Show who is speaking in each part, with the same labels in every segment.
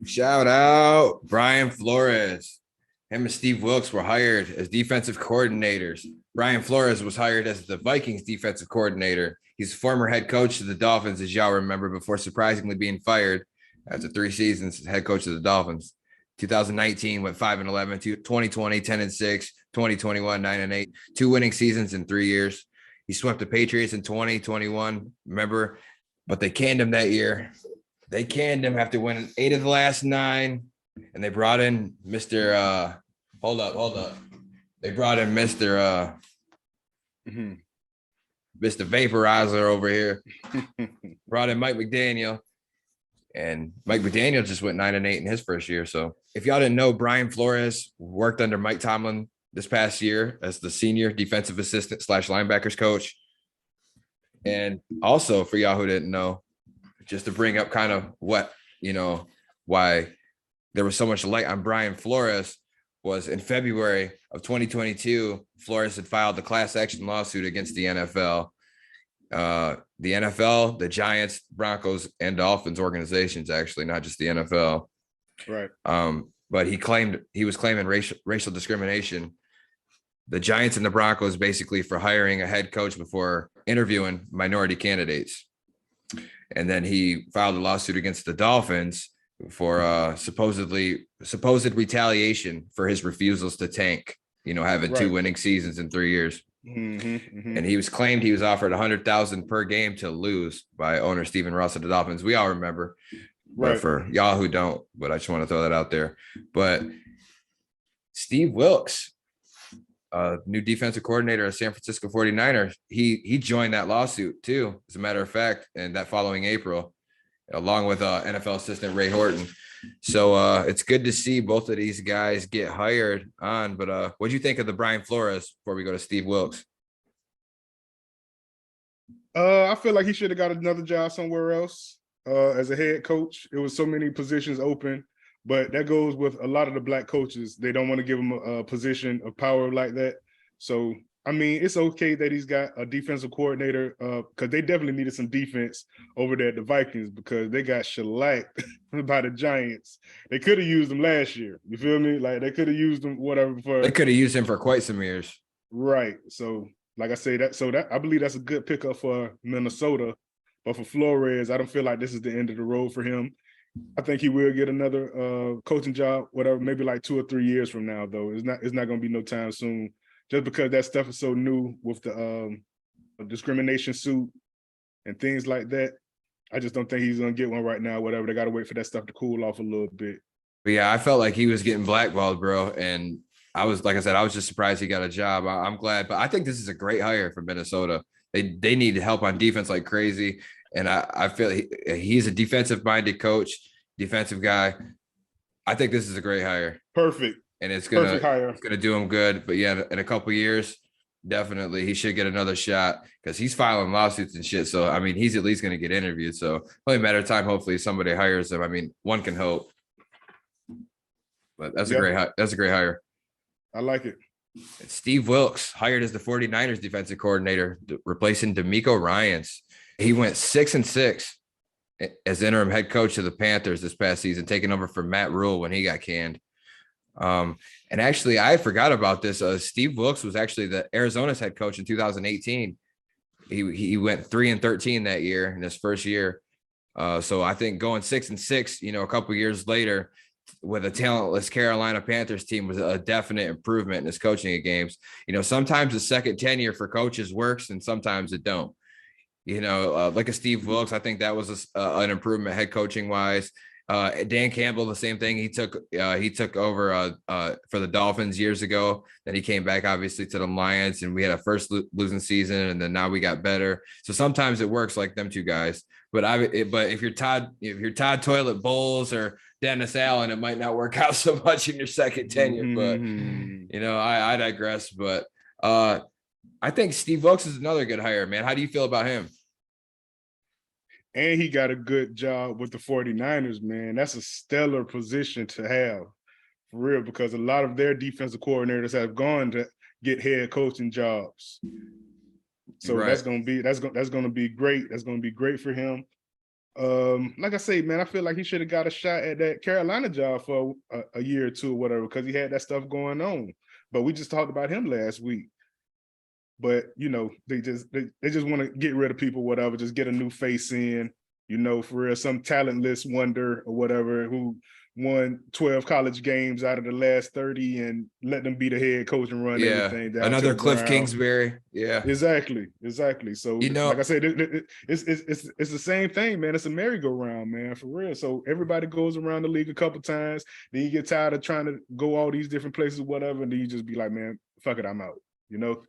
Speaker 1: Shout out Brian Flores. Him and Steve Wilks were hired as defensive coordinators. Brian Flores was hired as the Vikings defensive coordinator. He's former head coach of the Dolphins, as y'all remember, before surprisingly being fired after 3 seasons as head coach of the Dolphins. 2019 went 5-11, 2020 10-6, 2021 9-8, 2 winning seasons in 3 years. He swept the Patriots in 2021, remember, but they canned him that year. They canned him after winning 8 of the last 9, and they brought in Mr. Hold up. They brought in Mr. Vaporizer over here. Brought in Mike McDaniel, and Mike McDaniel just went 9-8 in his first year. So if y'all didn't know, Brian Flores worked under Mike Tomlin this past year as the senior defensive assistant / linebackers coach. And also for y'all who didn't know, just to bring up kind of what, why there was so much light on Brian Flores was in February of 2022, Flores had filed the class action lawsuit against the NFL. The NFL, the Giants, Broncos, and Dolphins organizations, actually, not just the NFL.
Speaker 2: Right.
Speaker 1: But he was claiming racial discrimination. The Giants and the Broncos basically for hiring a head coach before interviewing minority candidates. And then he filed a lawsuit against the Dolphins for supposed retaliation for his refusals to tank, having 2 winning seasons in 3 years. And he was claimed he was offered $100,000 per game to lose by owner Stephen Ross of the Dolphins. We all remember, but for y'all who don't, but I just want to throw that out there. But Steve Wilks, new defensive coordinator of San Francisco 49ers, he joined that lawsuit too, as a matter of fact, and that following April, along with NFL assistant Ray Horton. So it's good to see both of these guys get hired on. But what do you think of the Brian Flores before we go to Steve Wilks?
Speaker 2: I feel like he should have got another job somewhere else as a head coach. It was so many positions open, but that goes with a lot of the black coaches. They don't want to give him a position of power like that. So, I mean, it's okay that he's got a defensive coordinator because they definitely needed some defense over there at the Vikings because they got shellacked by the Giants. They could have used them last year. You feel me? Like they could have used them whatever.
Speaker 1: They could have used him for quite some years.
Speaker 2: Right. So, like I say, that I believe that's a good pickup for Minnesota. But for Flores, I don't feel like this is the end of the road for him. I think he will get another coaching job, whatever, maybe like 2 or 3 years from now, though. It's not going to be no time soon, just because that stuff is so new with the discrimination suit and things like that. I just don't think he's going to get one right now, whatever. They got to wait for that stuff to cool off a little bit.
Speaker 1: But yeah, I felt like he was getting blackballed, bro. And I was just surprised he got a job. I'm glad, but I think this is a great hire for Minnesota. They need help on defense like crazy. And I feel he's a defensive-minded coach, defensive guy. I think this is a great hire.
Speaker 2: Perfect.
Speaker 1: And it's gonna do him good. But yeah, in a couple of years, definitely he should get another shot because he's filing lawsuits and shit. So I mean, he's at least gonna get interviewed. So only a matter of time. Hopefully, somebody hires him. I mean, one can hope. But that's a great hire.
Speaker 2: I like it.
Speaker 1: Steve Wilks hired as the 49ers defensive coordinator, replacing DeMeco Ryans. He went 6-6 as interim head coach of the Panthers this past season, taking over for Matt Rule when he got canned. And actually, I forgot about this. Steve Wilks was actually the Arizona's head coach in 2018. He went 3-13 that year in his first year. So I think going 6-6, a couple years later, with a talentless Carolina Panthers team was a definite improvement in his coaching of games. Sometimes the second tenure for coaches works and sometimes it don't. Like a Steve Wilks, I think that was an improvement head coaching wise. Dan Campbell, the same thing. He took over for the Dolphins years ago. Then he came back obviously to the Lions, and we had a first losing season, and then now we got better. So sometimes it works like them two guys. But if you're Todd Toilet Bowles or Dennis Allen, it might not work out so much in your second tenure. But I digress. But I think Steve Wilks is another good hire, man. How do you feel about him?
Speaker 2: And he got a good job with the 49ers, man. That's a stellar position to have, for real, because a lot of their defensive coordinators have gone to get head coaching jobs. So that's gonna be great. That's gonna be great for him. Like I say, man, I feel like he should have got a shot at that Carolina job for a year or two or whatever, because he had that stuff going on. But we just talked about him last week. But you know, they just want to get rid of people, whatever, just get a new face in, you know, for real, some talentless wonder or whatever who won 12 college games out of the last 30 and let them be the head coach and run everything down to
Speaker 1: Another
Speaker 2: the
Speaker 1: Cliff
Speaker 2: ground.
Speaker 1: Kingsbury. Yeah.
Speaker 2: Exactly. So
Speaker 1: You know,
Speaker 2: like I said, it's the same thing, man. It's a merry-go-round, man, for real. So everybody goes around the league a couple times, then you get tired of trying to go all these different places, whatever, and then you just be like, man, fuck it, I'm out, you know?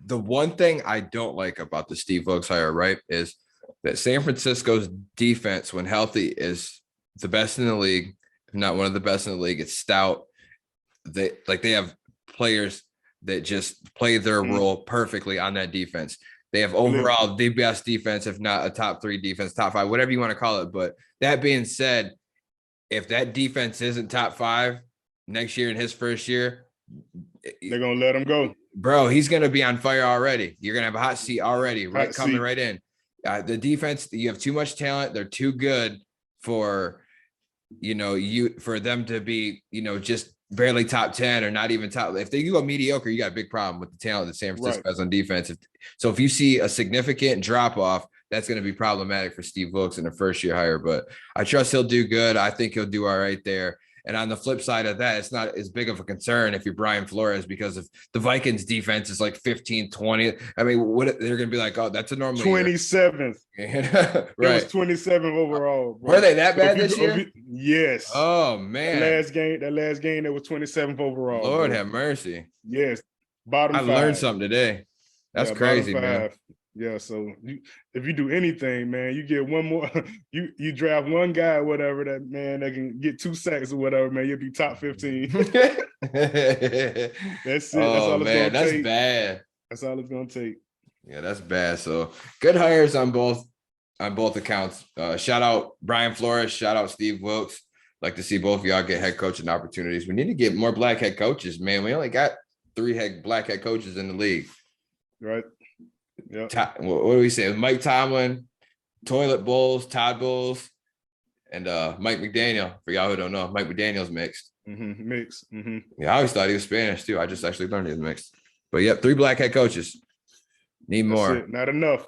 Speaker 1: the one thing I don't like about the Steve Wilks hire, right, is that San Francisco's defense, when healthy, is the best in the league, if not one of the best in the league. It's stout. They have players that just play their role perfectly on that defense. They have overall the best defense, if not a top 3 defense, top 5, whatever you want to call it. But that being said, if that defense isn't top 5 next year in his first year,
Speaker 2: they're gonna let him go,
Speaker 1: bro. He's gonna be on fire already. You're gonna have a hot seat already, right? Coming right in. The defense, you have too much talent. They're too good for, for them to be, just barely top 10 or not even top. If they go mediocre, you got a big problem with the talent that San Francisco has on defense. So if you see a significant drop off, that's going to be problematic for Steve Wilks in a first year hire. But I trust he'll do good. I think he'll do all right there. And on the flip side of that, it's not as big of a concern if you're Brian Flores, because if the Vikings defense is like 15, 20, I mean, what they're going to be like, oh, that's a normal
Speaker 2: 27th.
Speaker 1: Right.
Speaker 2: It was 27th overall. Bro.
Speaker 1: Were they that bad this year?
Speaker 2: Yes.
Speaker 1: Oh, man.
Speaker 2: That last game, that was 27th overall.
Speaker 1: Lord have mercy.
Speaker 2: Yes. Bottom 5.
Speaker 1: I learned something today. That's crazy, man.
Speaker 2: Yeah, so if you do anything, man, you get one more. You draft one guy, or whatever, that can get 2 sacks or whatever, man. You'll be top 15. That's it. That's all it's gonna take.
Speaker 1: That's bad.
Speaker 2: That's all it's gonna take.
Speaker 1: Yeah, that's bad. So good hires on both accounts. Shout out Brian Flores. Shout out Steve Wilks. Like to see both of y'all get head coaching opportunities. We need to get more black head coaches, man. We only got 3 black head coaches in the league.
Speaker 2: Right. Yeah.
Speaker 1: What do we say? Mike Tomlin, Toilet Bowles, Todd Bowles, and Mike McDaniel. For y'all who don't know, Mike McDaniel's mixed.
Speaker 2: Mixed.
Speaker 1: Yeah, I always thought he was Spanish too. I just actually learned he was mixed. But yep, 3 black head coaches. Need more.
Speaker 2: Not enough.